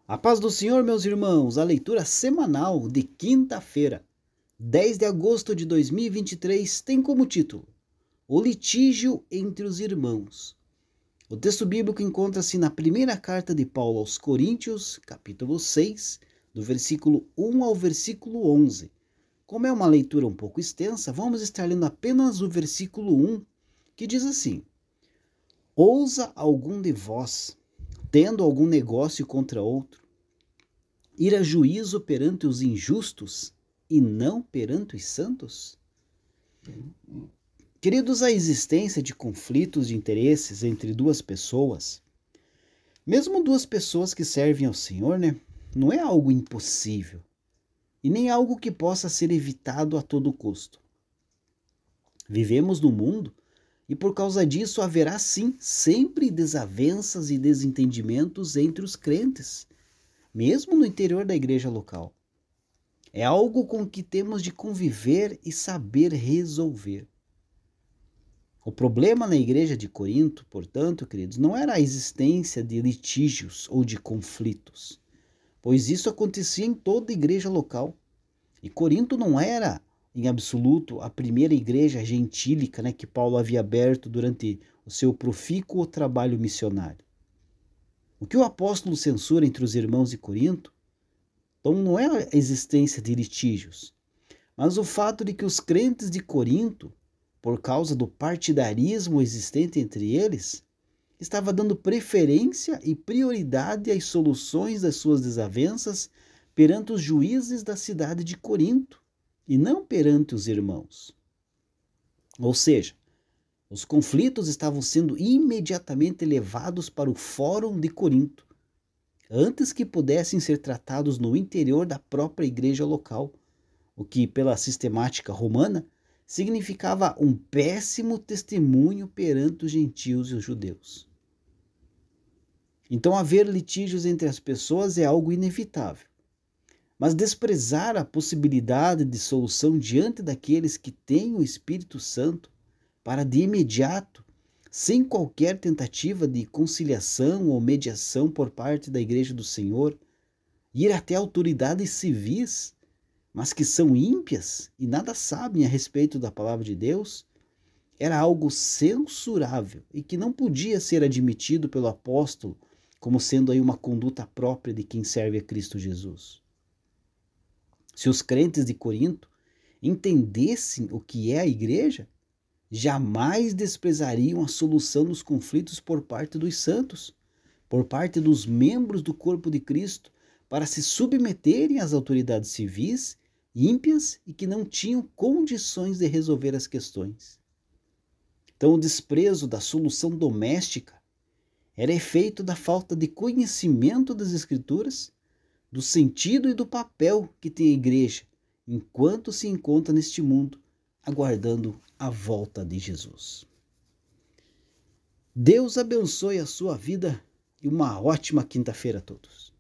A paz do Senhor, meus irmãos, a leitura semanal de quinta-feira, 10 de agosto de 2023, tem como título O Litígio entre os Irmãos. O texto bíblico encontra-se na primeira carta de Paulo aos Coríntios, capítulo 6, do versículo 1 ao versículo 11. Como é uma leitura um pouco extensa, vamos estar lendo apenas o versículo 1, que diz assim: Ousa algum de vós, tendo algum negócio contra outro, ir a juízo perante os injustos e não perante os santos? Queridos, a existência de conflitos de interesses entre duas pessoas, mesmo duas pessoas que servem ao Senhor, não é algo impossível e nem algo que possa ser evitado a todo custo. Vivemos no mundo e por causa disso haverá sim sempre desavenças e desentendimentos entre os crentes, mesmo no interior da igreja local. É algo com que temos de conviver e saber resolver. O problema na igreja de Corinto, portanto, queridos, não era a existência de litígios ou de conflitos, pois isso acontecia em toda igreja local. E Corinto não era, em absoluto, a primeira igreja gentílica que Paulo havia aberto durante o seu profícuo trabalho missionário. O que o apóstolo censura entre os irmãos de Corinto, então, não é a existência de litígios, mas o fato de que os crentes de Corinto, por causa do partidarismo existente entre eles, estava dando preferência e prioridade às soluções das suas desavenças perante os juízes da cidade de Corinto e não perante os irmãos. Ou seja, os conflitos estavam sendo imediatamente levados para o Fórum de Corinto, antes que pudessem ser tratados no interior da própria igreja local, o que, pela sistemática romana, significava um péssimo testemunho perante os gentios e os judeus. Então, haver litígios entre as pessoas é algo inevitável, mas desprezar a possibilidade de solução diante daqueles que têm o Espírito Santo para de imediato, sem qualquer tentativa de conciliação ou mediação por parte da Igreja do Senhor, ir até autoridades civis, mas que são ímpias e nada sabem a respeito da palavra de Deus, era algo censurável e que não podia ser admitido pelo apóstolo como sendo aí uma conduta própria de quem serve a Cristo Jesus. Se os crentes de Corinto entendessem o que é a igreja, jamais desprezariam a solução dos conflitos por parte dos santos, por parte dos membros do corpo de Cristo, para se submeterem às autoridades civis, ímpias e que não tinham condições de resolver as questões. Então, o desprezo da solução doméstica era efeito da falta de conhecimento das Escrituras, do sentido e do papel que tem a igreja enquanto se encontra neste mundo, aguardando a volta de Jesus. Deus abençoe a sua vida e uma ótima quinta-feira a todos.